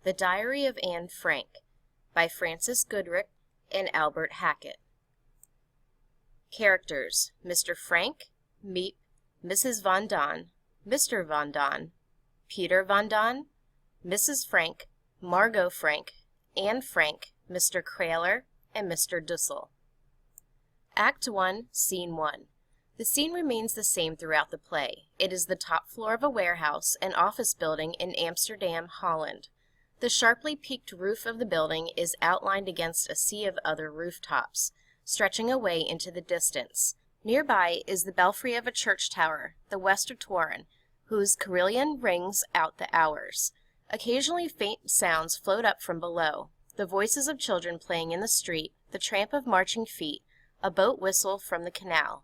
The Diary of Anne Frank by Frances Goodrich and Albert Hackett. Characters: Mr. Frank, Miep, Mrs. Von Don, Mr. Von Don, Peter Von Don, Mrs. Frank, Margot Frank, Anne Frank, Mr. Krahler, and Mr. Dussel. Act 1, Scene 1. The scene remains the same throughout the play. It is the top floor of a warehouse and office building in Amsterdam, Holland. The sharply peaked roof of the building is outlined against a sea of other rooftops, stretching away into the distance. Nearby is the belfry of a church tower, the Westertoren, whose carillon rings out the hours. Occasionally faint sounds float up from below, the voices of children playing in the street, the tramp of marching feet, a boat whistle from the canal.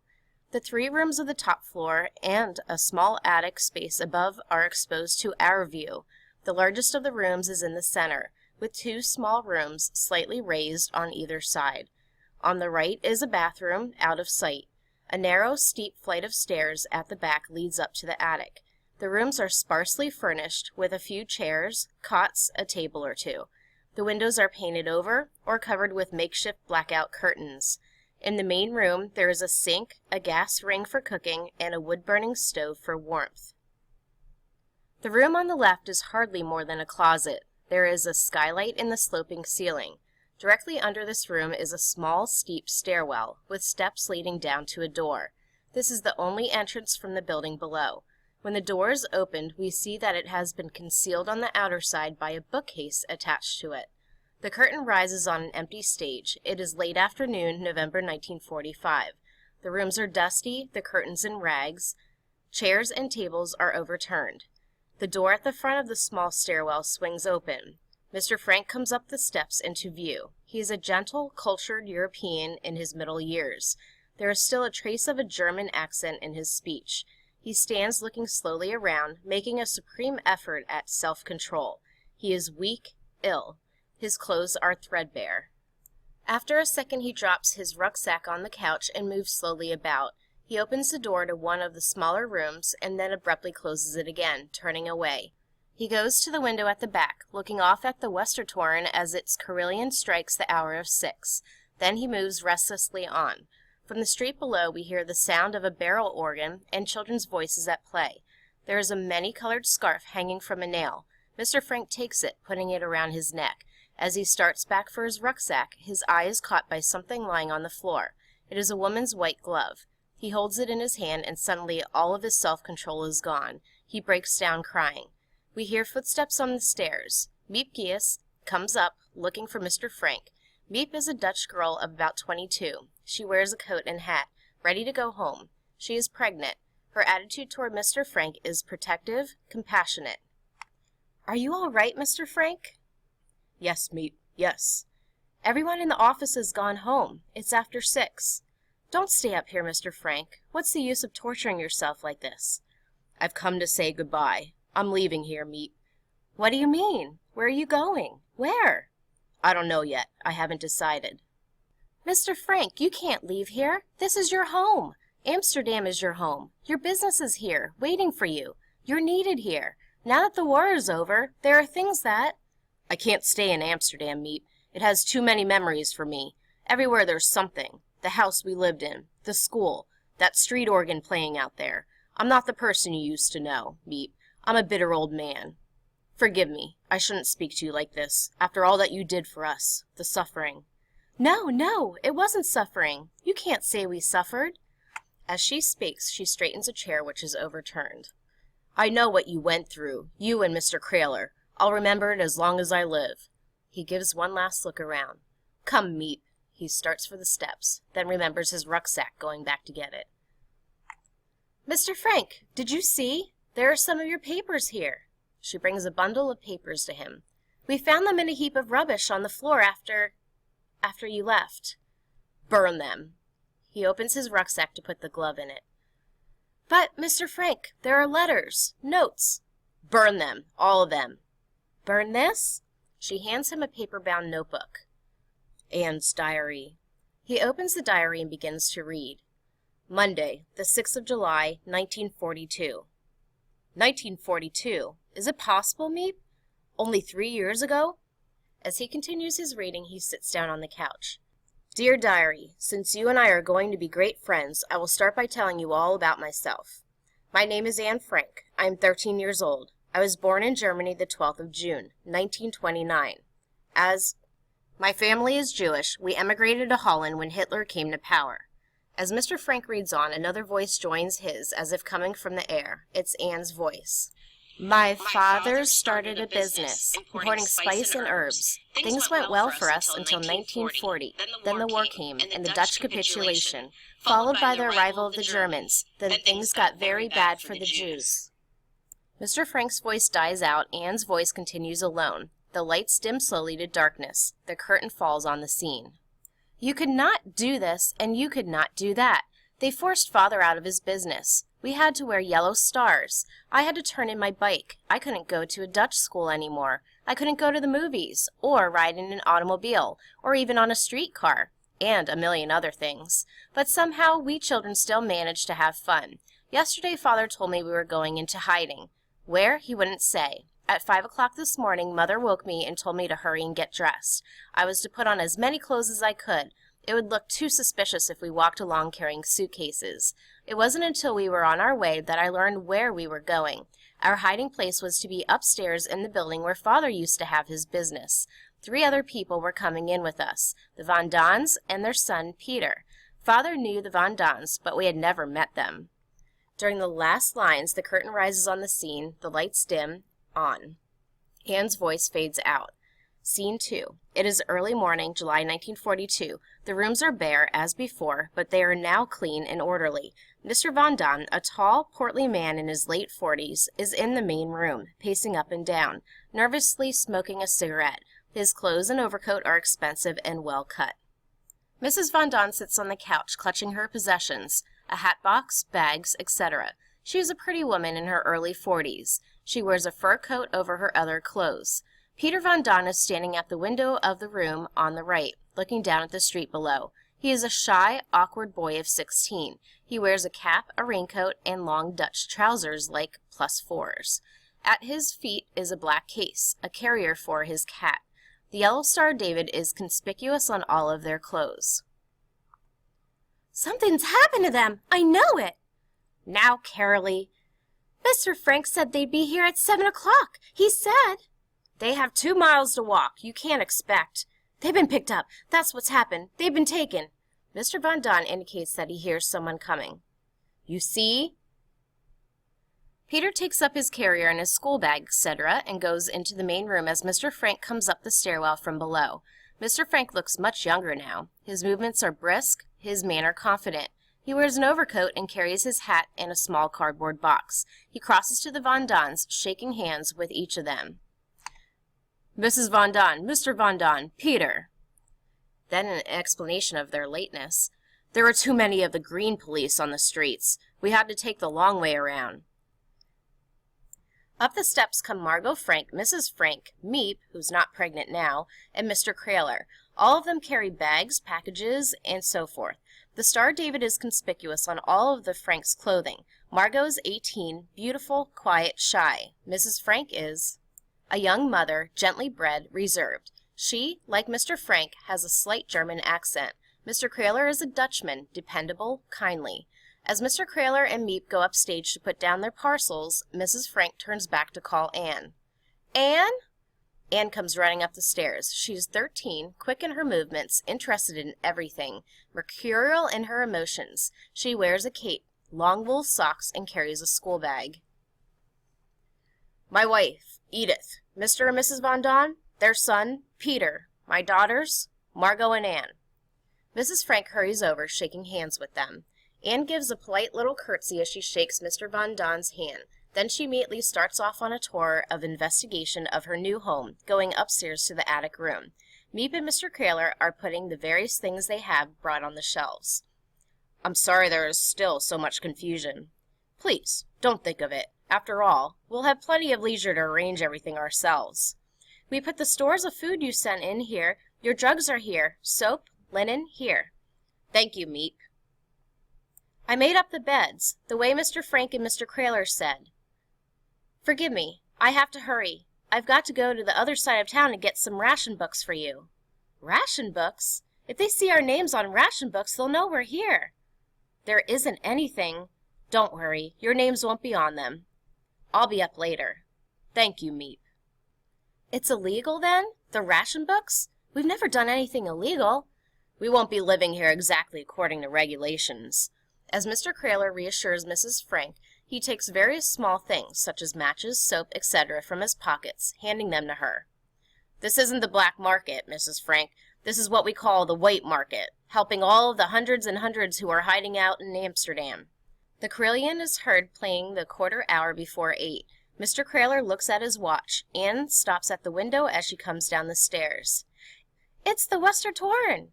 The 3 rooms of the top floor and a small attic space above are exposed to our view. The largest of the rooms is in the center, with 2 small rooms slightly raised on either side. On the right is a bathroom, out of sight. A narrow, steep flight of stairs at the back leads up to the attic. The rooms are sparsely furnished, with a few chairs, cots, a table or 2. The windows are painted over or covered with makeshift blackout curtains. In the main room, there is a sink, a gas ring for cooking, and a wood-burning stove for warmth. The room on the left is hardly more than a closet. There is a skylight in the sloping ceiling. Directly under this room is a small, steep stairwell, with steps leading down to a door. This is the only entrance from the building below. When the door is opened, we see that it has been concealed on the outer side by a bookcase attached to it. The curtain rises on an empty stage. It is late afternoon, November 1945. The rooms are dusty, the curtains in rags. Chairs and tables are overturned. The door at the front of the small stairwell swings open. Mr. Frank comes up the steps into view. He is a gentle, cultured European in his middle years. There is still a trace of a German accent in his speech. He stands looking slowly around, making a supreme effort at self-control. He is weak, ill. His clothes are threadbare. After a second he drops his rucksack on the couch and moves slowly about. He opens the door to one of the smaller rooms and then abruptly closes it again, turning away. He goes to the window at the back, looking off at the Westertoren as its carillon strikes the hour of 6. Then he moves restlessly on. From the street below we hear the sound of a barrel organ and children's voices at play. There is a many-colored scarf hanging from a nail. Mr. Frank takes it, putting it around his neck. As he starts back for his rucksack, his eye is caught by something lying on the floor. It is a woman's white glove. He holds it in his hand, and suddenly all of his self-control is gone. He breaks down crying. We hear footsteps on the stairs. Miep Gies comes up, looking for Mr. Frank. Miep is a Dutch girl of about 22. She wears a coat and hat, ready to go home. She is pregnant. Her attitude toward Mr. Frank is protective, compassionate. "Are you all right, Mr. Frank?" "Yes, Miep, yes." "Everyone in the office has gone home. It's after 6. Don't stay up here, Mr. Frank. What's the use of torturing yourself like this?" "I've come to say goodbye. I'm leaving here, Miep." "What do you mean? Where are you going? Where?" "I don't know yet. I haven't decided." "Mr. Frank, you can't leave here. This is your home. Amsterdam is your home. Your business is here, waiting for you. You're needed here. Now that the war is over, there are things that—" "I can't stay in Amsterdam, Miep. It has too many memories for me. Everywhere there's something. The house we lived in, the school, that street organ playing out there. I'm not the person you used to know, Miep. I'm a bitter old man. Forgive me. I shouldn't speak to you like this, after all that you did for us, the suffering." "No, no, it wasn't suffering. You can't say we suffered." As she speaks, she straightens a chair which is overturned. "I know what you went through, you and Mr. Krahler. I'll remember it as long as I live." He gives one last look around. "Come, Miep." He starts for the steps, then remembers his rucksack, going back to get it. "Mr. Frank, did you see? There are some of your papers here." She brings a bundle of papers to him. "We found them in a heap of rubbish on the floor after you left." "Burn them." He opens his rucksack to put the glove in it. "But, Mr. Frank, there are letters, notes." "Burn them, all of them." "Burn this?" She hands him a paper-bound notebook. "Anne's diary." He opens the diary and begins to read. Monday, the 6th of July, 1942. 1942? Is it possible, Miep? Only 3 years ago? As he continues his reading, he sits down on the couch. Dear Diary, since you and I are going to be great friends, I will start by telling you all about myself. My name is Anne Frank. I am 13 years old. I was born in Germany the 12th of June, 1929. My family is Jewish. We emigrated to Holland when Hitler came to power. As Mr. Frank reads on, another voice joins his, as if coming from the air. It's Anne's voice. My father started a business, importing spice and herbs. Things went well for us until 1940. Then the war came, and the Dutch capitulation, followed by the arrival of the Germans. Then things got very bad for the Jews. Mr. Frank's voice dies out. Anne's voice continues alone. The lights dim slowly to darkness. The curtain falls on the scene. You could not do this, and you could not do that. They forced Father out of his business. We had to wear yellow stars. I had to turn in my bike. I couldn't go to a Dutch school anymore. I couldn't go to the movies, or ride in an automobile, or even on a streetcar, and a million other things. But somehow we children still managed to have fun. Yesterday Father told me we were going into hiding. Where, he wouldn't say. At 5 o'clock this morning, Mother woke me and told me to hurry and get dressed. I was to put on as many clothes as I could. It would look too suspicious if we walked along carrying suitcases. It wasn't until we were on our way that I learned where we were going. Our hiding place was to be upstairs in the building where Father used to have his business. 3 other people were coming in with us, the Van Dons and their son, Peter. Father knew the Van Dons, but we had never met them. During the last lines, the curtain rises on the scene, the lights dim, on. Anne's voice fades out. Scene 2. It is early morning, July 1942. The rooms are bare, as before, but they are now clean and orderly. Mr. Van Don, a tall, portly man in his late 40s, is in the main room, pacing up and down, nervously smoking a cigarette. His clothes and overcoat are expensive and well cut. Mrs. Van Don sits on the couch, clutching her possessions, a hat box, bags, etc. She is a pretty woman in her early 40s. She wears a fur coat over her other clothes. Peter Van Don is standing at the window of the room on the right, looking down at the street below. He is a shy, awkward boy of 16. He wears a cap, a raincoat, and long Dutch trousers like +4s. At his feet is a black case, a carrier for his cat. The yellow Star of David is conspicuous on all of their clothes. Something's happened to them! I know it! Now, Carolee. Mr. Frank said they'd be here at 7 o'clock. He said... They have 2 miles to walk. You can't expect. They've been picked up. That's what's happened. They've been taken. Mr. Van Don indicates that he hears someone coming. You see? Peter takes up his carrier and his school bag, etc., and goes into the main room as Mr. Frank comes up the stairwell from below. Mr. Frank looks much younger now. His movements are brisk, his manner confident. He wears an overcoat and carries his hat in a small cardboard box. He crosses to the Van Dons, shaking hands with each of them. Mrs. Van Don, Mr. Van Don, Peter. Then an explanation of their lateness. There were too many of the green police on the streets. We had to take the long way around. Up the steps come Margot Frank, Mrs. Frank, Meep, who's not pregnant now, and Mr. Kraler. All of them carry bags, packages, and so forth. The Star of David is conspicuous on all of the Franks' clothing. Margot is 18, beautiful, quiet, shy. Mrs. Frank is a young mother, gently bred, reserved. She, like Mr. Frank, has a slight German accent. Mr. Kraler is a Dutchman, dependable, kindly. As Mr. Kraler and Meep go upstage to put down their parcels, Mrs. Frank turns back to call Anne. Anne? Anne comes running up the stairs. She is 13, quick in her movements, interested in everything, mercurial in her emotions. She wears a cape, long wool socks, and carries a school bag. My wife, Edith, Mr. and Mrs. Van Don, their son, Peter, my daughters, Margot and Anne. Mrs. Frank hurries over, shaking hands with them. Anne gives a polite little curtsy as she shakes Mr. Van Don's hand. Then she immediately starts off on a tour of investigation of her new home, going upstairs to the attic room. Meep and Mr. Kraler are putting the various things they have brought on the shelves. I'm sorry there is still so much confusion. Please, don't think of it. After all, we'll have plenty of leisure to arrange everything ourselves. We put the stores of food you sent in here. Your drugs are here. Soap, linen, here. Thank you, Meep. I made up the beds, the way Mr. Frank and Mr. Kraler said. Forgive me. I have to hurry. I've got to go to the other side of town and get some ration books for you." "Ration books? If they see our names on ration books, they'll know we're here." "There isn't anything." "Don't worry, your names won't be on them. I'll be up later." "Thank you, Meep." "It's illegal, then? The ration books? We've never done anything illegal." "We won't be living here exactly according to regulations." As Mr. Kraler reassures Mrs. Frank, he takes various small things, such as matches, soap, etc., from his pockets, handing them to her. "This isn't the black market, Mrs. Frank. This is what we call the white market, helping all of the hundreds and hundreds who are hiding out in Amsterdam." The carillon is heard playing the quarter hour before 8. Mr. Kraler looks at his watch. Anne stops at the window as she comes down the stairs. "It's the Westertoren."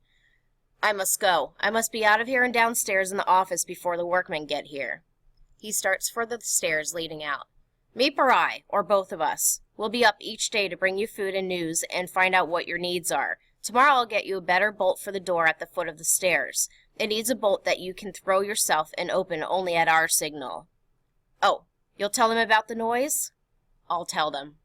"I must go. I must be out of here and downstairs in the office before the workmen get here." He starts for the stairs leading out. "Meep or I, or both of us. We'll be up each day to bring you food and news and find out what your needs are. Tomorrow I'll get you a better bolt for the door at the foot of the stairs. It needs a bolt that you can throw yourself and open only at our signal." "Oh, you'll tell them about the noise?" "I'll tell them."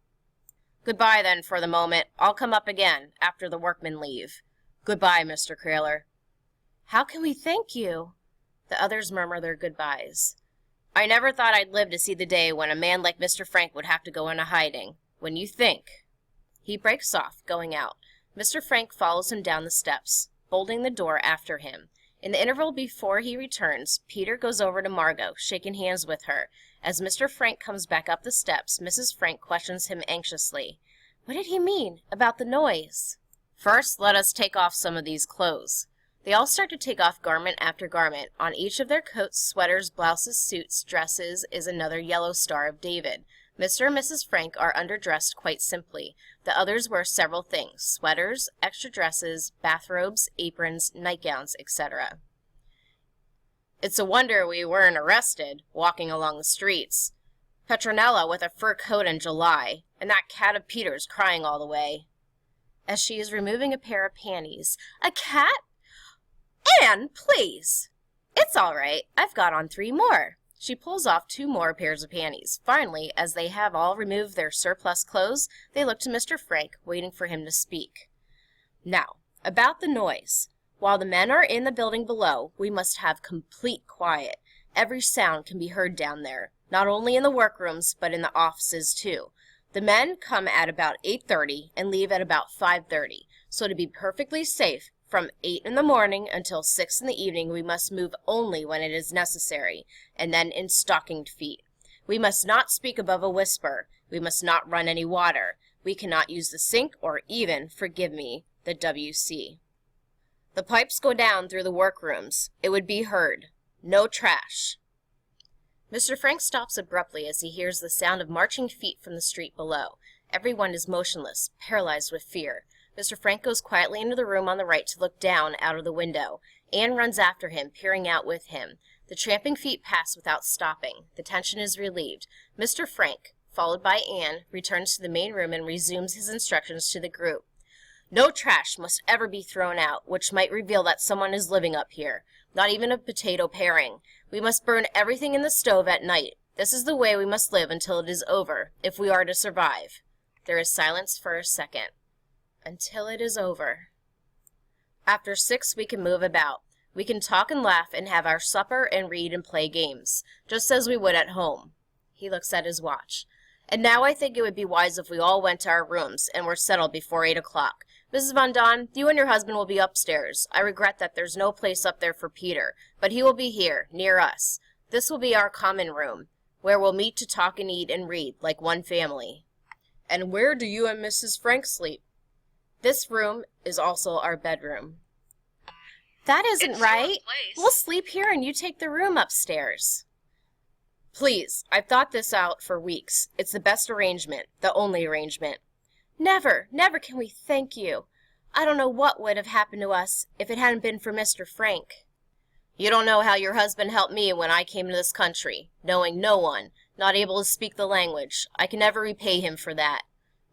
"Goodbye, then, for the moment. I'll come up again, after the workmen leave." "Goodbye, Mr. Kraler." "How can we thank you?" The others murmur their goodbyes. "I never thought I'd live to see the day when a man like Mr. Frank would have to go into hiding. When you think—" He breaks off, going out. Mr. Frank follows him down the steps, bolting the door after him. In the interval before he returns, Peter goes over to Margot, shaking hands with her. As Mr. Frank comes back up the steps, Mrs. Frank questions him anxiously. "What did he mean about the noise?" "First, let us take off some of these clothes." They all start to take off garment after garment. On each of their coats, sweaters, blouses, suits, dresses is another yellow Star of David. Mr. and Mrs. Frank are underdressed quite simply. The others wear several things: sweaters, extra dresses, bathrobes, aprons, nightgowns, etc. "It's a wonder we weren't arrested, walking along the streets. Petronella with a fur coat in July, and that cat of Peter's crying all the way." As she is removing a pair of panties, "A cat? Anne, please!" "It's all right. I've got on 3 more." She pulls off 2 more pairs of panties. Finally, as they have all removed their surplus clothes, they look to Mr. Frank, waiting for him to speak. "Now, about the noise. While the men are in the building below, we must have complete quiet. Every sound can be heard down there, not only in the workrooms, but in the offices too. The men come at about 8:30 and leave at about 5:30, so to be perfectly safe, from 8 in the morning until 6 in the evening we must move only when it is necessary, and then in stockinged feet. We must not speak above a whisper. We must not run any water. We cannot use the sink or even, forgive me, the WC. The pipes go down through the workrooms. It would be heard. No trash." Mr. Frank stops abruptly as he hears the sound of marching feet from the street below. Everyone is motionless, paralyzed with fear. Mr. Frank goes quietly into the room on the right to look down out of the window. Anne runs after him, peering out with him. The tramping feet pass without stopping. The tension is relieved. Mr. Frank, followed by Anne, returns to the main room and resumes his instructions to the group. "No trash must ever be thrown out, which might reveal that someone is living up here. Not even a potato paring. We must burn everything in the stove at night. This is the way we must live until it is over, if we are to survive." There is silence for a second. "Until it is over." "After 6 we can move about. We can talk and laugh and have our supper and read and play games, just as we would at home." He looks at his watch. "And now I think it would be wise if we all went to our rooms and were settled before 8 o'clock. Mrs. Van Don, you and your husband will be upstairs. I regret that there's no place up there for Peter, but he will be here, near us. This will be our common room, where we'll meet to talk and eat and read, like one family." "And where do you and Mrs. Frank sleep?" "This room is also our bedroom." "That isn't right. We'll sleep here and you take the room upstairs." "Please, I've thought this out for weeks. It's the best arrangement, the only arrangement." "Never, never can we thank you. I don't know what would have happened to us if it hadn't been for Mr. Frank." "You don't know how your husband helped me when I came to this country, knowing no one, not able to speak the language. I can never repay him for that.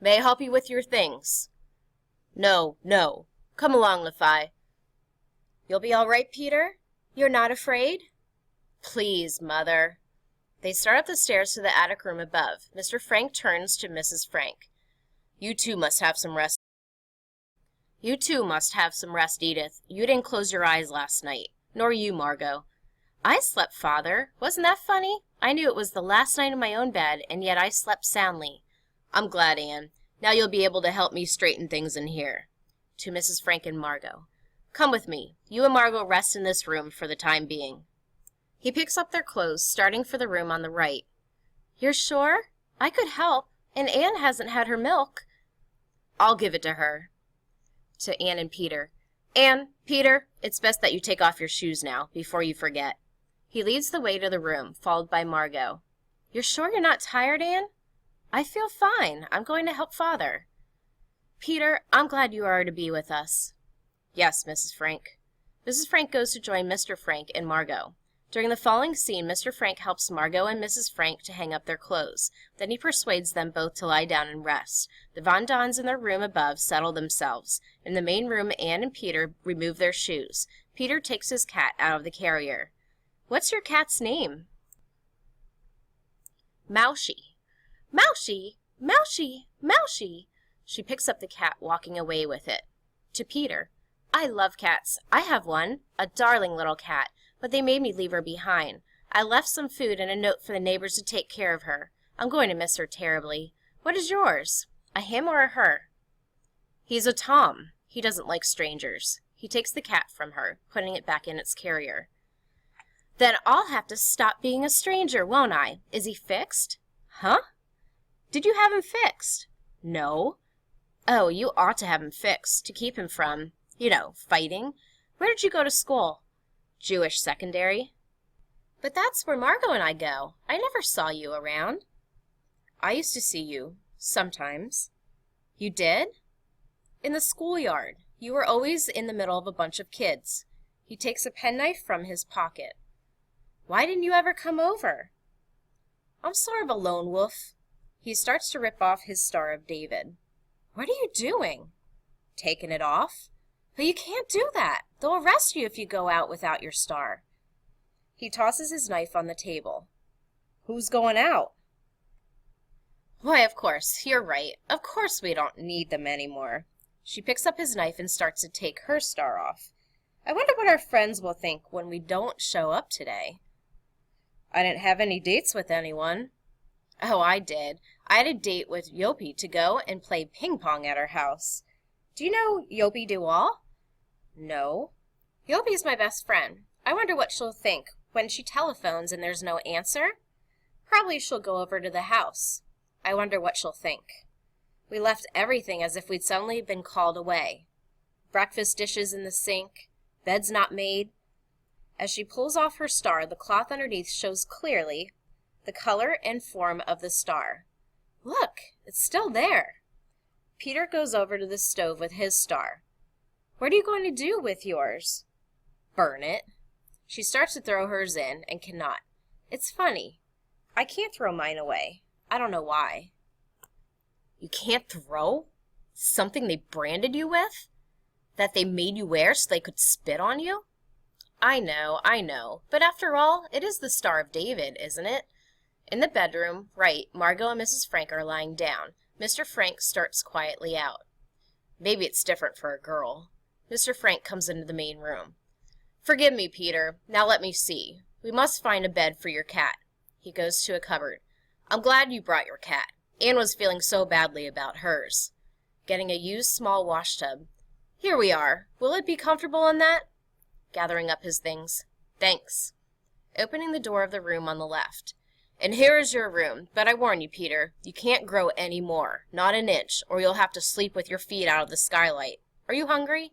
May I help you with your things?" "No, no. Come along, Lefay." "You'll be all right, Peter? You're not afraid?" "Please, Mother." They start up the stairs to the attic room above. Mr. Frank turns to Mrs. Frank. You too must have some rest. You too must have some rest, Edith. You didn't close your eyes last night. Nor you, Margot. I slept, Father. Wasn't that funny? I knew it was the last night in my own bed, and yet I slept soundly. I'm glad, Anne. Now you'll be able to help me straighten things in here. To Mrs. Frank and Margot. Come with me. You and Margot rest in this room for the time being. He picks up their clothes, starting for the room on the right. You're sure? I could help, and Anne hasn't had her milk. I'll give it to her. To Anne and Peter. Anne, Peter, it's best that you take off your shoes now, before you forget. He leads the way to the room, followed by Margot. You're sure you're not tired, Anne? I feel fine. I'm going to help Father. Peter, I'm glad you are to be with us. Yes, Mrs. Frank. Mrs. Frank goes to join Mr. Frank and Margot. During the following scene, Mr. Frank helps Margot and Mrs. Frank to hang up their clothes. Then he persuades them both to lie down and rest. The Von Dons in their room above settle themselves. In the main room, Anne and Peter remove their shoes. Peter takes his cat out of the carrier. What's your cat's name? Moushy. Moushy, Moushy, Moushy. She picks up the cat, walking away with it. To Peter. I love cats. I have one, a darling little cat, but they made me leave her behind. I left some food and a note for the neighbors to take care of her. I'm going to miss her terribly. What is yours? A him or a her? He's a Tom. He doesn't like strangers. He takes the cat from her, putting it back in its carrier. Then I'll have to stop being a stranger, won't I? Is he fixed? Huh? Did you have him fixed? No. Oh, you ought to have him fixed, to keep him from, fighting. Where did you go to school? Jewish secondary. But that's where Margot and I go. I never saw you around. I used to see you, sometimes. You did? In the schoolyard. You were always in the middle of a bunch of kids. He takes a penknife from his pocket. Why didn't you ever come over? I'm sort of a lone wolf. He starts to rip off his Star of David. What are you doing? Taking it off. But you can't do that. They'll arrest you if you go out without your star. He tosses his knife on the table. Who's going out? Why, of course, you're right. Of course we don't Need them anymore. She picks up his knife and starts to take her star off. I wonder what our friends will think when we don't show up today. I didn't have any dates with anyone. Oh, I did. I had a date with Yopi to go and play ping pong at her house. Do you know Yopi Duwall? No. Yopi's my best friend. I wonder what she'll think when she telephones and there's no answer. Probably she'll go over to the house. I wonder what she'll think. We left everything as if we'd suddenly been called away. Breakfast dishes in the sink, bed's not made. As she pulls off her star, the cloth underneath shows clearly the color and form of the star. Look, it's still there. Peter goes over to the stove with his star. What are you going to do with yours? Burn it. She starts to throw hers in and cannot. It's funny. I can't throw mine away. I don't know why. You can't throw? Something they branded you with? That they made you wear so they could spit on you? I know. But after all, it is the Star of David, isn't it? In the bedroom, right, Margot and Mrs. Frank are lying down. Mr. Frank starts quietly out. Maybe it's different for a girl. Mr. Frank comes into the main room. Forgive me, Peter. Now let me see. We must find a bed for your cat. He goes to a cupboard. I'm glad you brought your cat. Anne was feeling so badly about hers. Getting a used small washtub. Here we are. Will it be comfortable in that? Gathering up his things. Thanks. Opening the door of the room on the left. And here is your room, but I warn you, Peter, you can't grow any more, not an inch, or you'll have to sleep with your feet out of the skylight. Are you hungry?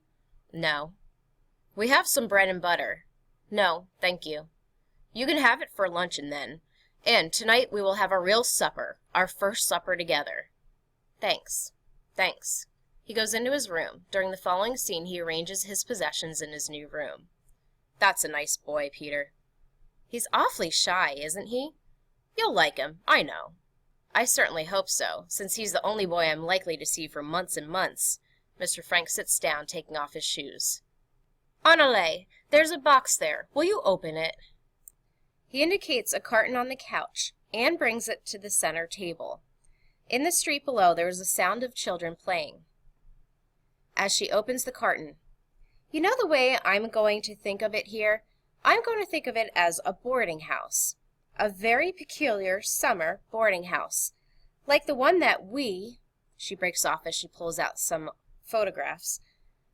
No. We have some bread and butter. No, thank you. You can have it for luncheon then. And tonight we will have a real supper, our first supper together. Thanks. He goes into his room. During the following scene, he arranges his possessions in his new room. That's a nice boy, Peter. He's awfully shy, isn't he? You'll like him, I know. I certainly hope so, since he's the only boy I'm likely to see for months and months. Mr. Frank sits down, taking off his shoes. Annalay, there's a box there. Will you open it? He indicates a carton on the couch. Anne brings it to the center table. In the street below, there is a sound of children playing. As she opens the carton, "You know the way I'm going to think of it here? I'm going to think of it as a boarding house. A very peculiar summer boarding house. Like the one that she breaks off as she pulls out some photographs.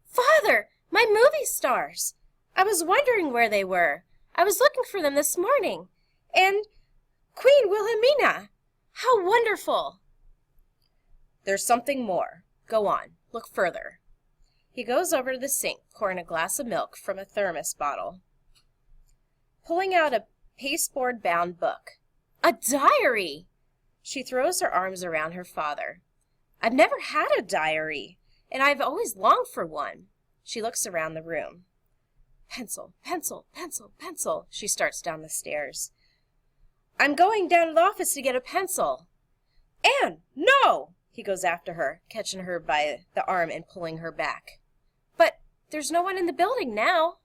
"Father, my movie stars! I was wondering where they were. I was looking for them this morning. And Queen Wilhelmina! How wonderful!" "There's something more. Go on. Look further." He goes over to the sink, pouring a glass of milk from a thermos bottle. Pulling out a pasteboard-bound book. "A diary!" She throws her arms around her father. "I've never had a diary, and I've always longed for one." She looks around the room. "Pencil, pencil, pencil, pencil." She starts down the stairs. "I'm going down to the office to get a pencil." "Anne, no!" He goes after her, catching her by the arm and pulling her back. "But there's no one in the building now."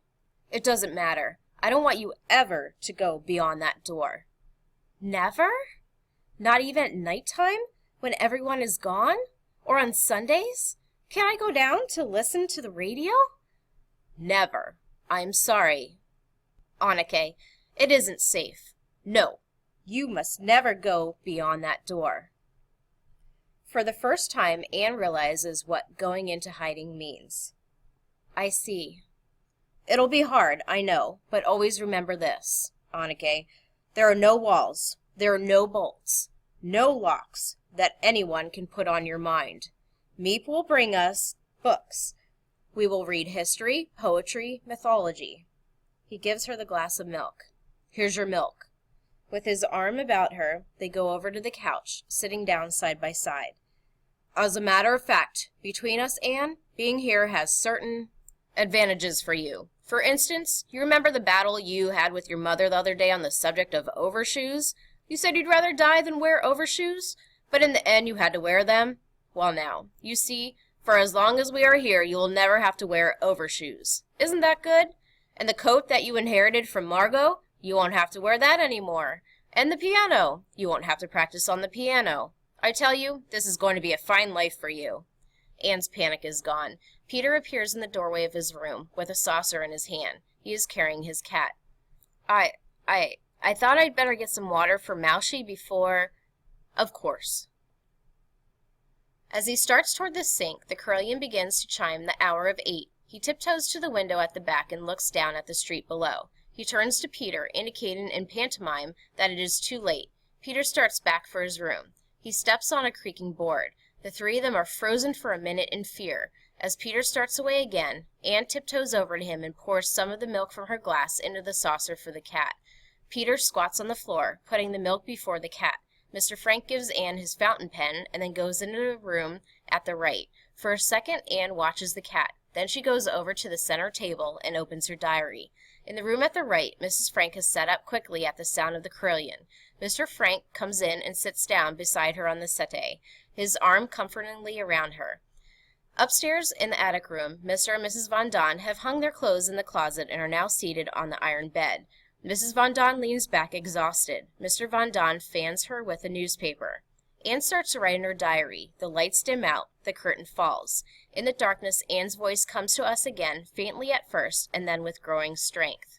"It doesn't matter. I don't want you ever to go beyond that door." "Never? Not even at nighttime, when everyone is gone? Or on Sundays? Can I go down to listen to the radio?" "Never. I'm sorry, Anneke. It isn't safe. No, you must never go beyond that door." For the first time, Anne realizes what going into hiding means. "I see. It'll be hard, I know, but always remember this, Anneke. There are no walls, there are no bolts, no locks that anyone can put on your mind. Meep will bring us books. We will read history, poetry, mythology." He gives her the glass of milk. "Here's your milk." With his arm about her, they go over to the couch, sitting down side by side. "As a matter of fact, between us, Anne, being here has certain advantages for you. For instance, you remember the battle you had with your mother the other day on the subject of overshoes? You said you'd rather die than wear overshoes, but in the end you had to wear them. Well now, you see, for as long as we are here, you will never have to wear overshoes. Isn't that good? And the coat that you inherited from Margot, you won't have to wear that anymore. And the piano, you won't have to practice on the piano. I tell you, this is going to be a fine life for you." Anne's panic is gone. Peter appears in the doorway of his room with a saucer in his hand. He is carrying his cat. I thought I'd better get some water for Moushie before—" "Of course." As he starts toward the sink, the carillon begins to chime the hour of 8. He tiptoes to the window at the back and looks down at the street below. He turns to Peter, indicating in pantomime that it is too late. Peter starts back for his room. He steps on a creaking board. The three of them are frozen for a minute in fear. As Peter starts away again, Anne tiptoes over to him and pours some of the milk from her glass into the saucer for the cat. Peter squats on the floor, putting the milk before the cat. Mr. Frank gives Anne his fountain pen and then goes into the room at the right. For a second, Anne watches the cat. Then she goes over to the center table and opens her diary. In the room at the right, Mrs. Frank has sat up quickly at the sound of the carillon. Mr. Frank comes in and sits down beside her on the settee, his arm comfortingly around her. Upstairs in the attic room, Mr. and Mrs. Von Don have hung their clothes in the closet and are now seated on the iron bed. Mrs. Von Don leans back exhausted. Mr. Von Don fans her with a newspaper. Anne starts to write in her diary. The lights dim out. The curtain falls. In the darkness, Anne's voice comes to us again, faintly at first, and then with growing strength.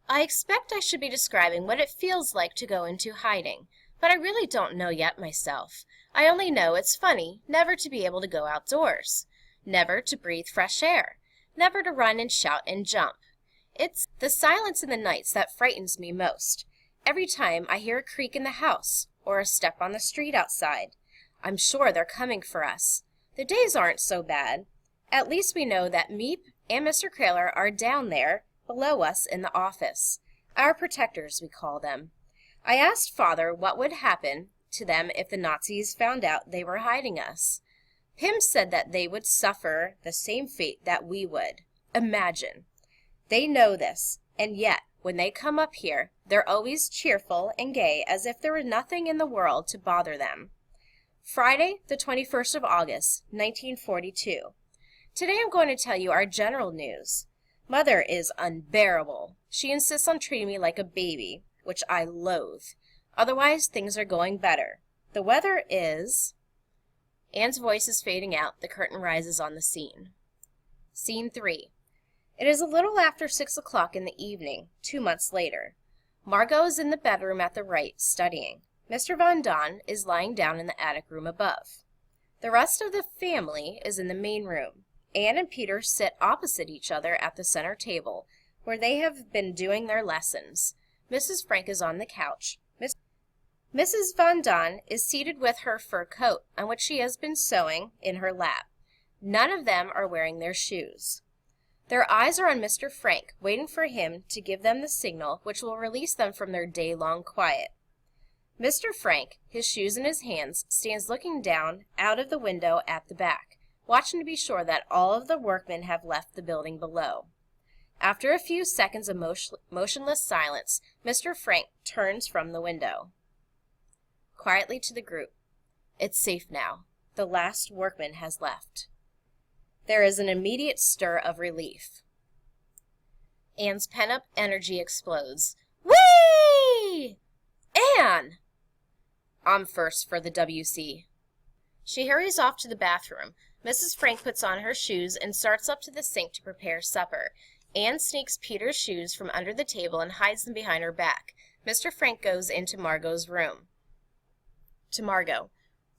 "I expect I should be describing what it feels like to go into hiding, but I really don't know yet myself. I only know it's funny never to be able to go outdoors, never to breathe fresh air, never to run and shout and jump. It's the silence in the nights that frightens me most. Every time I hear a creak in the house, or a step on the street outside, I'm sure they're coming for us. The days aren't so bad. At least we know that Meep and Mr. Kraler are down there below us in the office. Our protectors, we call them. I asked Father what would happen to them if the Nazis found out they were hiding us. Pim said that they would suffer the same fate that we would. Imagine. They know this, and yet, when they come up here, they're always cheerful and gay as if there were nothing in the world to bother them. Friday, the 21st of August, 1942. Today I'm going to tell you our general news. Mother is unbearable. She insists on treating me like a baby, which I loathe. Otherwise, things are going better. The weather is... Anne's voice is fading out. The curtain rises on the scene. Scene 3. It is a little after 6 o'clock in the evening, 2 months later. Margot is in the bedroom at the right, studying. Mr. Von Don is lying down in the attic room above. The rest of the family is in the main room. Anne and Peter sit opposite each other at the center table, where they have been doing their lessons. Mrs. Frank is on the couch. Mrs. Von Don is seated with her fur coat, on which she has been sewing, in her lap. None of them are wearing their shoes. Their eyes are on Mr. Frank, waiting for him to give them the signal which will release them from their day-long quiet. Mr. Frank, his shoes in his hands, stands looking down out of the window at the back, watching to be sure that all of the workmen have left the building below. After a few seconds of motionless silence, Mr. Frank turns from the window. Quietly to the group. It's safe now. The last workman has left. There is an immediate stir of relief. Anne's pent-up energy explodes. Whee! Anne! I'm first for the WC. She hurries off to the bathroom. Mrs. Frank puts on her shoes and starts up to the sink to prepare supper. Anne sneaks Peter's shoes from under the table and hides them behind her back. Mr. Frank goes into Margot's room. To Margot.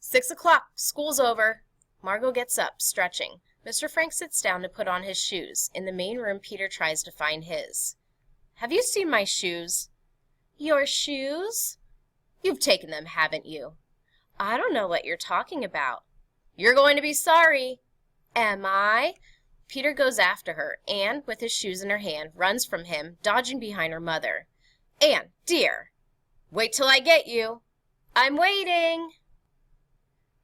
6 o'clock. School's over. Margot gets up, stretching. Mr. Frank sits down to put on his shoes. In the main room, Peter tries to find his. Have you seen my shoes? Your shoes? You've taken them, haven't you? I don't know what you're talking about. You're going to be sorry. Am I? Peter goes after her. Anne, with his shoes in her hand, runs from him, dodging behind her mother. Anne, dear. Wait till I get you. I'm waiting.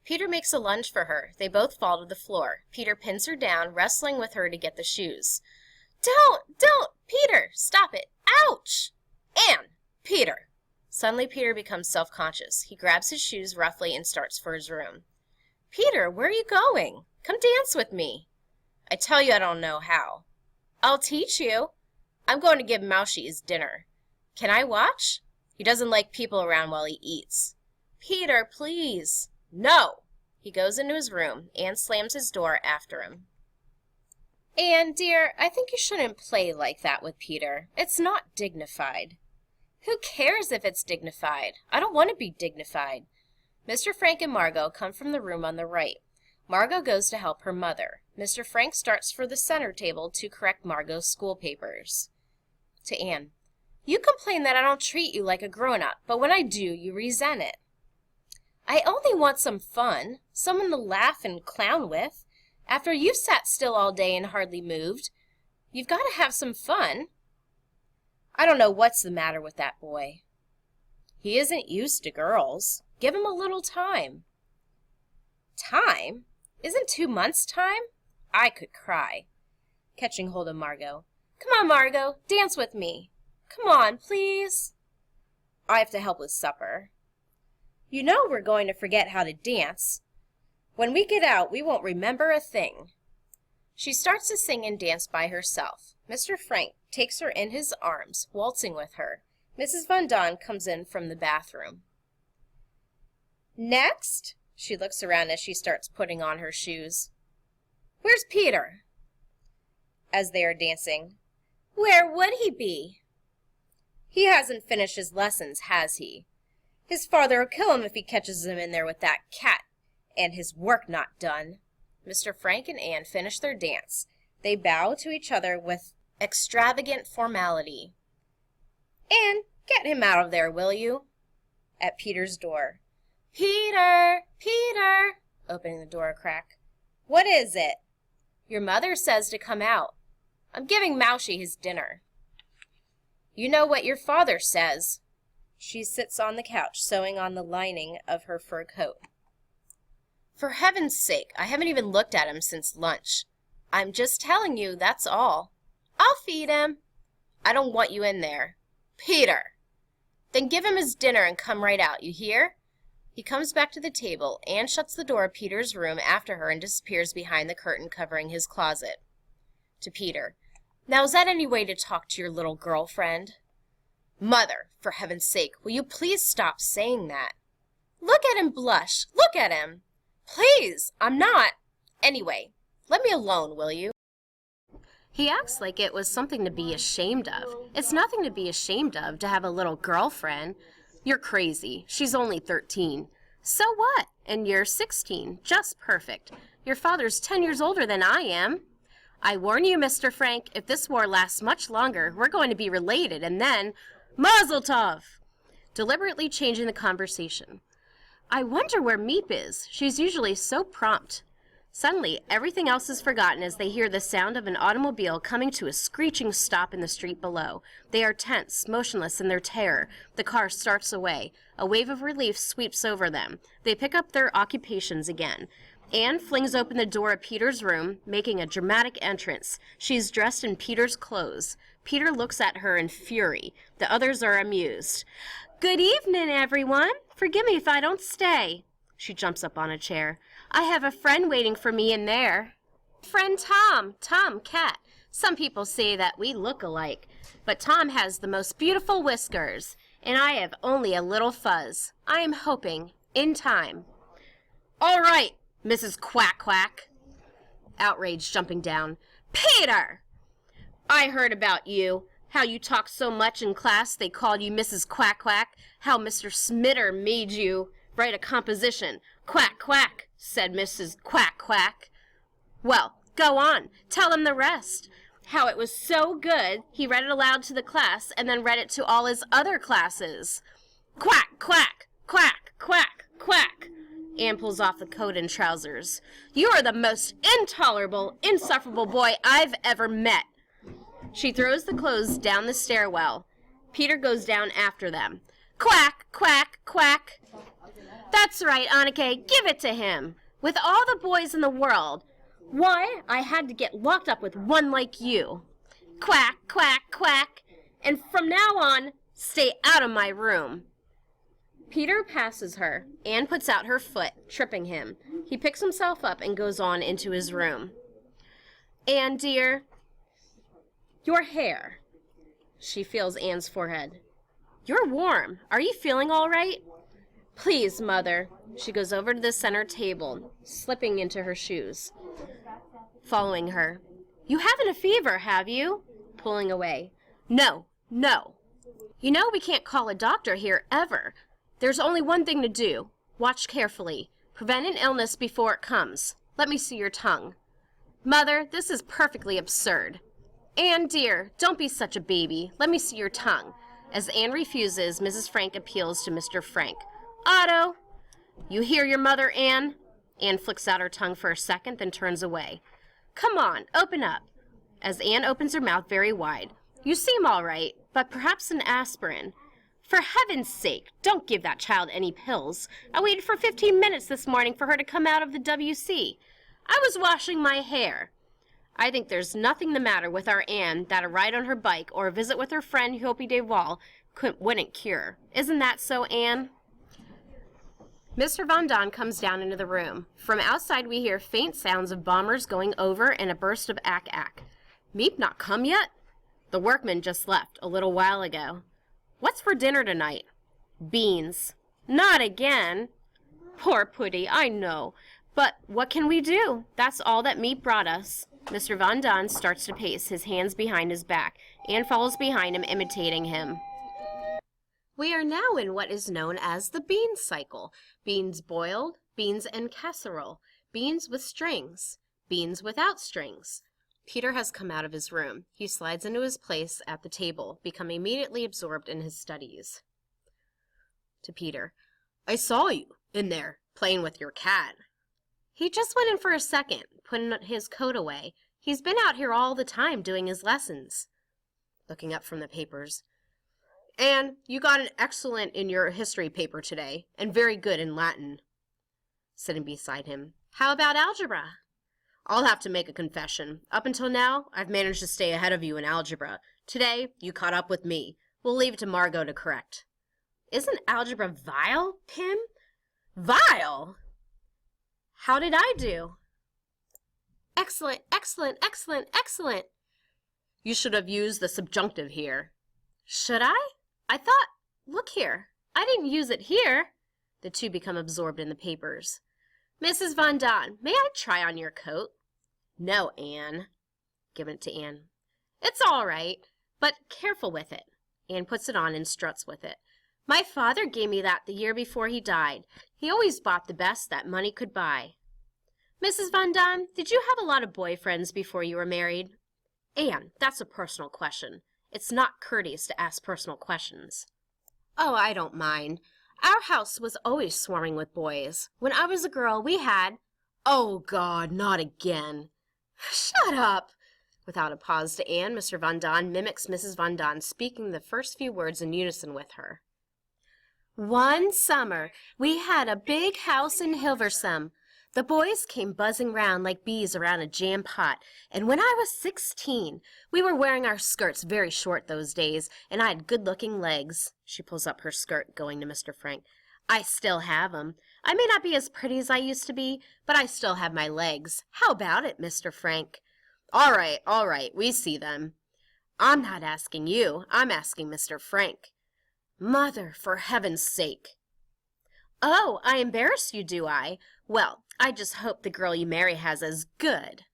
Peter makes a lunge for her. They both fall to the floor. Peter pins her down, wrestling with her to get the shoes. Don't! Peter, stop it. Ouch! Anne! Peter! Suddenly Peter becomes self-conscious. He grabs his shoes roughly and starts for his room. Peter, where are you going? Come dance with me. I tell you I don't know how. I'll teach you. I'm going to give Moushy his dinner. Can I watch? He doesn't like people around while he eats. Peter, please. No! He goes into his room. Anne slams his door after him. Anne, dear, I think you shouldn't play like that with Peter. It's not dignified. Who cares if it's dignified? I don't want to be dignified. Mr. Frank and Margot come from the room on the right. Margot goes to help her mother. Mr. Frank starts for the center table to correct Margot's school papers. To Anne. You complain that I don't treat you like a grown-up, but when I do, you resent it. I only want some fun, someone to laugh and clown with. After you've sat still all day and hardly moved, you've got to have some fun. I don't know what's the matter with that boy. He isn't used to girls. Give him a little time. Time? Isn't 2 months time? I could cry. Catching hold of Margot. Come on, Margot, dance with me. Come on, please. I have to help with supper. You know we're going to forget how to dance. When we get out, we won't remember a thing. She starts to sing and dance by herself. Mr. Frank takes her in his arms, waltzing with her. Mrs. Von Don comes in from the bathroom. Next, she looks around as she starts putting on her shoes. Where's Peter? As they are dancing. Where would he be? He hasn't finished his lessons, has he? His father will kill him if he catches him in there with that cat, and his work not done. Mr. Frank and Anne finish their dance. They bow to each other with extravagant formality. Anne, get him out of there, will you? At Peter's door. Peter! Peter! Opening the door a crack. What is it? Your mother says to come out. I'm giving Moushy his dinner. You know what your father says. She sits on the couch, sewing on the lining of her fur coat. For heaven's sake, I haven't even looked at him since lunch. I'm just telling you, that's all. I'll feed him. I don't want you in there. Peter! Then give him his dinner and come right out, you hear? He comes back to the table. Anne shuts the door of Peter's room after her and disappears behind the curtain covering his closet. To Peter. Now is that any way to talk to your little girlfriend? Mother, for heaven's sake, will you please stop saying that? Look at him blush. Look at him. Please, I'm not. Anyway, let me alone, will you? He acts like it was something to be ashamed of. It's nothing to be ashamed of to have a little girlfriend. You're crazy. She's only 13. So what? And you're 16. Just perfect. Your father's 10 years older than I am. I warn you, Mr. Frank, if this war lasts much longer, we're going to be related, and then... Mazel tov! Deliberately changing the conversation. I wonder where Meep is. She's usually so prompt. Suddenly, everything else is forgotten as they hear the sound of an automobile coming to a screeching stop in the street below. They are tense, motionless in their terror. The car starts away. A wave of relief sweeps over them. They pick up their occupations again. Anne flings open the door of Peter's room, making a dramatic entrance. She's dressed in Peter's clothes. Peter looks at her in fury. The others are amused. Good evening, everyone. Forgive me if I don't stay. She jumps up on a chair. I have a friend waiting for me in there. Friend Tom Cat. Some people say that we look alike, but Tom has the most beautiful whiskers, and I have only a little fuzz. I am hoping, in time. All right, Mrs. Quack Quack. Outrage jumping down. Peter! I heard about you. How you talked so much in class they called you Mrs. Quack Quack. How Mr. Smitter made you write a composition. Quack Quack, said Mrs. Quack Quack. Well, go on. Tell them the rest. How it was so good he read it aloud to the class and then read it to all his other classes. Quack, quack, quack, quack, quack. Anne pulls off the coat and trousers. You are the most intolerable, insufferable boy I've ever met. She throws the clothes down the stairwell. Peter goes down after them. Quack, quack, quack. That's right, Anneke, give it to him. With all the boys in the world, why, I had to get locked up with one like you. Quack, quack, quack. And from now on, stay out of my room. Peter passes her. Anne puts out her foot, tripping him. He picks himself up and goes on into his room. Anne, dear, your hair. She feels Anne's forehead. You're warm. Are you feeling all right? Please, Mother. She goes over to the center table, slipping into her shoes. Following her. You haven't a fever, have you? Pulling away. No. You know we can't call a doctor here ever. There's only one thing to do. Watch carefully. Prevent an illness before it comes. Let me see your tongue. Mother, this is perfectly absurd. Anne, dear, don't be such a baby. Let me see your tongue. As Anne refuses, Mrs. Frank appeals to Mr. Frank. Otto! You hear your mother, Anne? Anne flicks out her tongue for a second, then turns away. Come on, open up. As Anne opens her mouth very wide. You seem all right, but perhaps an aspirin. For heaven's sake, don't give that child any pills. I waited for 15 minutes this morning for her to come out of the WC. I was washing my hair. I think there's nothing the matter with our Anne that a ride on her bike or a visit with her friend Hopi de Wall wouldn't cure. Isn't that so, Anne? Mr. Von Don comes down into the room. From outside we hear faint sounds of bombers going over and a burst of ack-ack. Meep not come yet? The workman just left a little while ago. What's for dinner tonight? Beans. Not again. Poor Putty, I know. But what can we do? That's all that Meep brought us. Mr. Von Don starts to pace, his hands behind his back. Anne follows behind him, imitating him. We are now in what is known as the bean cycle. Beans boiled, beans en casserole, beans with strings, beans without strings. Peter has come out of his room. He slides into his place at the table, becoming immediately absorbed in his studies. To Peter, I saw you in there, playing with your cat. He just went in for a second, putting his coat away. He's been out here all the time doing his lessons. Looking up from the papers. Anne, you got an excellent in your history paper today, and very good in Latin. Sitting beside him. How about algebra? I'll have to make a confession. Up until now, I've managed to stay ahead of you in algebra. Today, you caught up with me. We'll leave it to Margot to correct. Isn't algebra vile, Pim? Vile? How did I do? Excellent, excellent, excellent, excellent. You should have used the subjunctive here. Should I? I thought, look here, I didn't use it here. The two become absorbed in the papers. Mrs. Von Don, may I try on your coat? No, Anne. Giving it to Anne. It's all right, but careful with it. Anne puts it on and struts with it. My father gave me that the year before he died. He always bought the best that money could buy. Mrs. Von Don, did you have a lot of boyfriends before you were married? Anne, that's a personal question. It's not courteous to ask personal questions. Oh, I don't mind. Our house was always swarming with boys. When I was a girl, we had... Oh, God, not again. Shut up! Without a pause to Anne, Mr. Von Don mimics Mrs. Von Don, speaking the first few words in unison with her. One summer, we had a big house in Hilversum. The boys came buzzing round like bees around a jam pot, and when I was 16, we were wearing our skirts very short those days, and I had good-looking legs. She pulls up her skirt, going to Mr. Frank. I still have 'em. I may not be as pretty as I used to be, but I still have my legs. How about it, Mr. Frank? All right, we see them. I'm not asking you, I'm asking Mr. Frank. Mother, for heaven's sake. Oh, I embarrass you, do I? Well, I just hope the girl you marry has as good.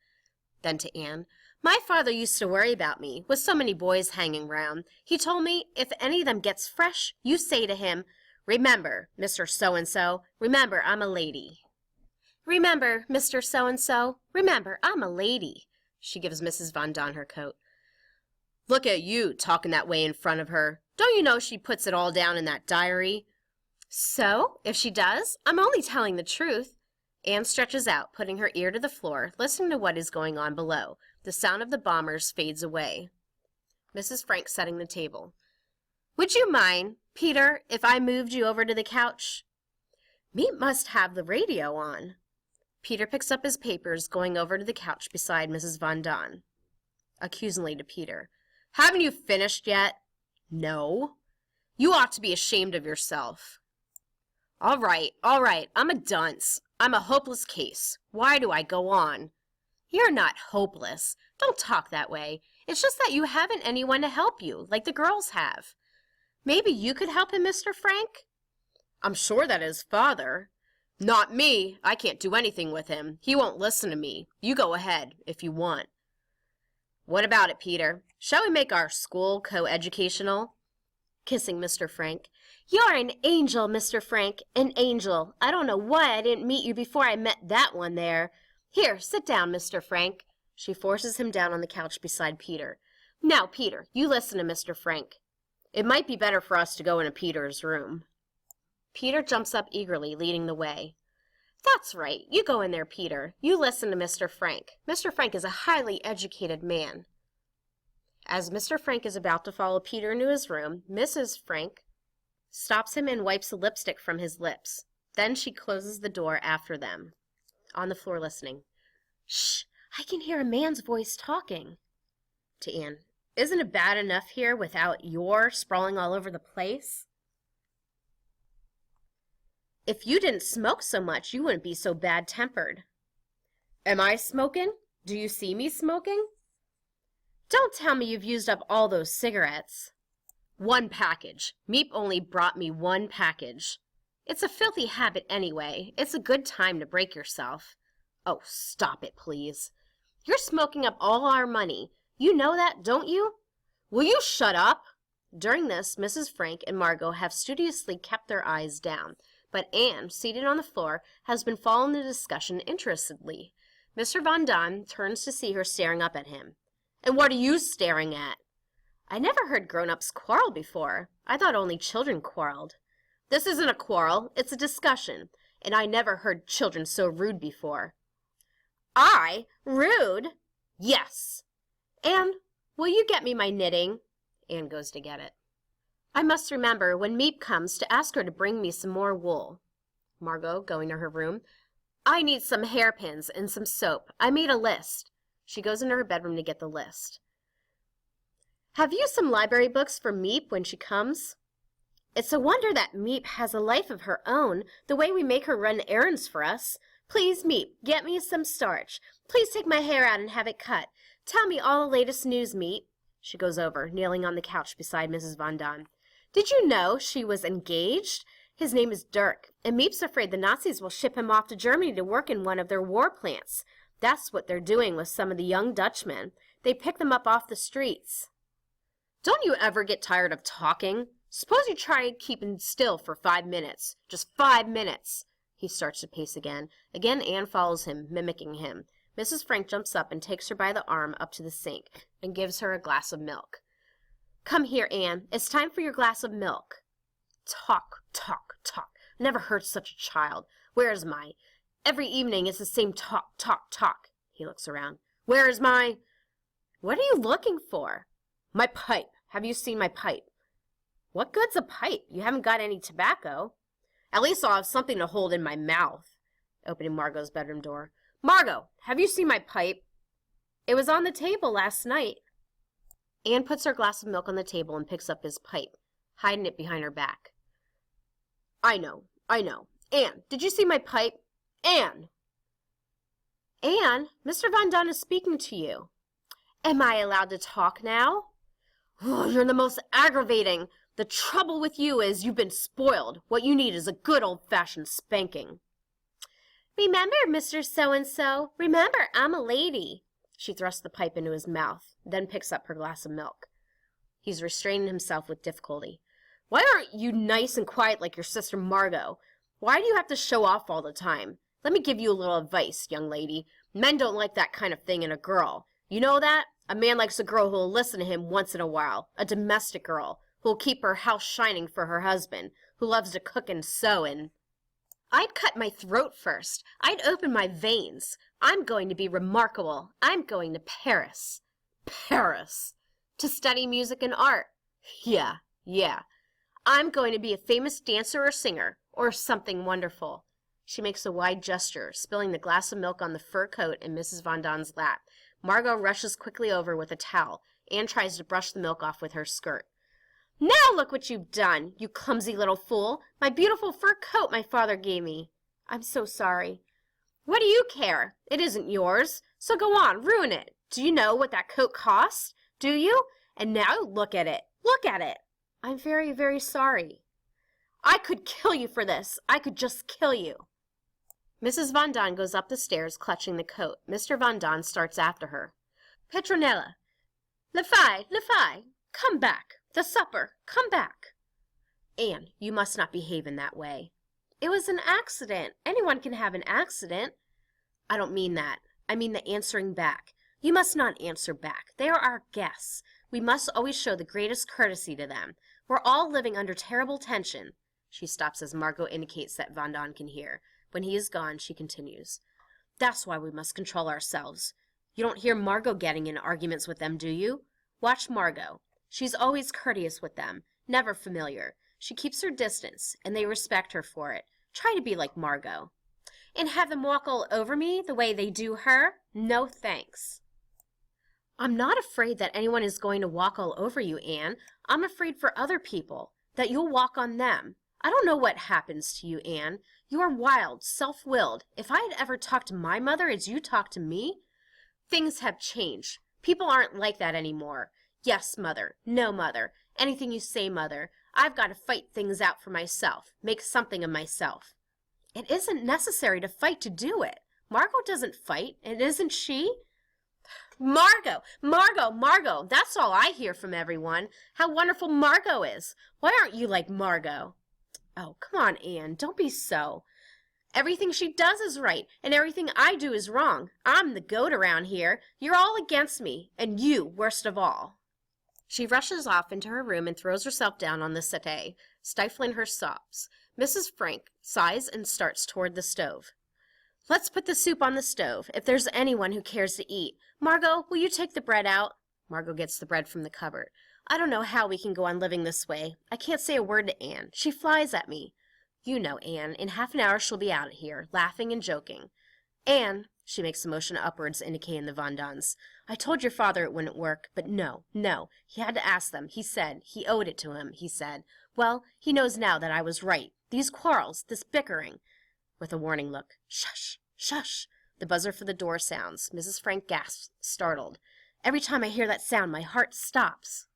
Then to Anne, my father used to worry about me, with so many boys hanging round. He told me, if any of them gets fresh, you say to him, remember, Mr. So-and-so, remember I'm a lady. Remember, Mr. So-and-so, remember I'm a lady. She gives Mrs. Von Don her coat. Look at you, talking that way in front of her. Don't you know she puts it all down in that diary? So, if she does, I'm only telling the truth. Anne stretches out, putting her ear to the floor, listening to what is going on below. The sound of the bombers fades away. Mrs. Frank setting the table. Would you mind, Peter, if I moved you over to the couch? Meat must have the radio on. Peter picks up his papers, going over to the couch beside Mrs. Von Don. Accusingly to Peter. Haven't you finished yet? No. You ought to be ashamed of yourself. All right, I'm a dunce. I'm a hopeless case. Why do I go on? You're not hopeless. Don't talk that way. It's just that you haven't anyone to help you, like the girls have. Maybe you could help him, Mr. Frank? I'm sure that his father. Not me. I can't do anything with him. He won't listen to me. You go ahead, if you want. What about it, Peter? Shall we make our school co-educational? Kissing Mr. Frank. You're an angel, Mr. Frank, an angel. I don't know why I didn't meet you before I met that one there. Here, sit down, Mr. Frank. She forces him down on the couch beside Peter. Now, Peter, you listen to Mr. Frank. It might be better for us to go into Peter's room. Peter jumps up eagerly, leading the way. That's right. You go in there, Peter. You listen to Mr. Frank. Mr. Frank is a highly educated man. As Mr. Frank is about to follow Peter into his room, Mrs. Frank stops him and wipes the lipstick from his lips. Then she closes the door after them. On the floor listening. Shh! I can hear a man's voice talking. To Anne. Isn't it bad enough here without your sprawling all over the place? If you didn't smoke so much, you wouldn't be so bad-tempered. Am I smoking? Do you see me smoking? Don't tell me you've used up all those cigarettes. One package. Meep only brought me one package. It's a filthy habit anyway. It's a good time to break yourself. Oh, stop it, please. You're smoking up all our money. You know that, don't you? Will you shut up? During this, Mrs. Frank and Margot have studiously kept their eyes down, but Anne, seated on the floor, has been following the discussion interestedly. Mr. Von Don turns to see her staring up at him. And what are you staring at? I never heard grown-ups quarrel before. I thought only children quarreled. This isn't a quarrel, it's a discussion, and I never heard children so rude before. I? Rude? Yes. Anne, will you get me my knitting? Anne goes to get it. I must remember when Meep comes to ask her to bring me some more wool. Margot, going to her room. I need some hairpins and some soap. I made a list. She goes into her bedroom to get the list. Have you some library books for Meep when she comes? It's a wonder that Meep has a life of her own, the way we make her run errands for us. Please, Meep, get me some starch. Please take my hair out and have it cut. Tell me all the latest news, Meep. She goes over, kneeling on the couch beside Mrs. Von Don. Did you know she was engaged? His name is Dirk, and Miep's afraid the Nazis will ship him off to Germany to work in one of their war plants. That's what they're doing with some of the young Dutchmen. They pick them up off the streets. Don't you ever get tired of talking? Suppose you try keeping still for 5 minutes. Just 5 minutes. He starts to pace again. Again, Anne follows him, mimicking him. Mrs. Frank jumps up and takes her by the arm up to the sink and gives her a glass of milk. Come here, Anne. It's time for your glass of milk. Talk, talk, talk. I never heard such a child. Where is my... Every evening it's the same talk, talk, talk. He looks around. Where is my... What are you looking for? My pipe. Have you seen my pipe? What good's a pipe? You haven't got any tobacco. At least I'll have something to hold in my mouth. Opening Margot's bedroom door. Margot, have you seen my pipe? It was on the table last night. Anne puts her glass of milk on the table and picks up his pipe, hiding it behind her back. I know. Anne, did you see my pipe? Anne! Anne, Mr. Von Don is speaking to you. Am I allowed to talk now? Oh, you're the most aggravating. The trouble with you is you've been spoiled. What you need is a good old-fashioned spanking. Remember, Mr. So-and-so. Remember, I'm a lady. She thrusts the pipe into his mouth, then picks up her glass of milk. He's restraining himself with difficulty. Why aren't you nice and quiet like your sister Margot? Why do you have to show off all the time? Let me give you a little advice, young lady. Men don't like that kind of thing in a girl. You know that? A man likes a girl who'll listen to him once in a while. A domestic girl who'll keep her house shining for her husband, who loves to cook and sew and... I'd cut my throat first. I'd open my veins. I'm going to be remarkable. I'm going to Paris. Paris. To study music and art. Yeah. I'm going to be a famous dancer or singer, or something wonderful. She makes a wide gesture, spilling the glass of milk on the fur coat in Mrs. Von Don's lap. Margot rushes quickly over with a towel. Anne tries to brush the milk off with her skirt. Now look what you've done, you clumsy little fool. My beautiful fur coat my father gave me. I'm so sorry. What do you care? It isn't yours. So go on, ruin it. Do you know what that coat cost? Do you? And now look at it. Look at it. I'm very, very sorry. I could kill you for this. I could just kill you. Mrs. Von Don goes up the stairs, clutching the coat. Mr. Von Don starts after her. Petronella. Le fille, come back. The supper, come back. Anne, you must not behave in that way. It was an accident. Anyone can have an accident. I don't mean that. I mean the answering back. You must not answer back. They are our guests. We must always show the greatest courtesy to them. We're all living under terrible tension. She stops as Margot indicates that Von Don can hear. When he is gone, she continues. That's why we must control ourselves. You don't hear Margot getting in arguments with them, do you? Watch Margot. She's always courteous with them, never familiar. She keeps her distance, and they respect her for it. Try to be like Margot. And have them walk all over me the way they do her? No thanks. I'm not afraid that anyone is going to walk all over you, Anne. I'm afraid for other people, that you'll walk on them. I don't know what happens to you, Anne. You are wild, self-willed. If I had ever talked to my mother as you talk to me, things have changed. People aren't like that anymore. Yes, Mother. No, Mother. Anything you say, Mother. I've got to fight things out for myself. Make something of myself. It isn't necessary to fight to do it. Margot doesn't fight, and isn't she? Margot! That's all I hear from everyone. How wonderful Margot is. Why aren't you like Margot? Oh, come on, Anne. Don't be so. Everything she does is right, and everything I do is wrong. I'm the goat around here. You're all against me, and you worst of all. She rushes off into her room and throws herself down on the settee, stifling her sobs. Mrs. Frank sighs and starts toward the stove. Let's put the soup on the stove, if there's anyone who cares to eat. Margot, will you take the bread out? Margot gets the bread from the cupboard. I don't know how we can go on living this way. I can't say a word to Anne. She flies at me. You know, Anne, in half an hour she'll be out of here, laughing and joking. Anne, she makes a motion upwards, indicating the Von Dons. I told your father it wouldn't work, but no. He had to ask them. He said. He owed it to him, he said. Well, he knows now that I was right. These quarrels, this bickering. With a warning look. Shush, shush. The buzzer for the door sounds. Mrs. Frank gasps, startled. Every time I hear that sound, my heart stops.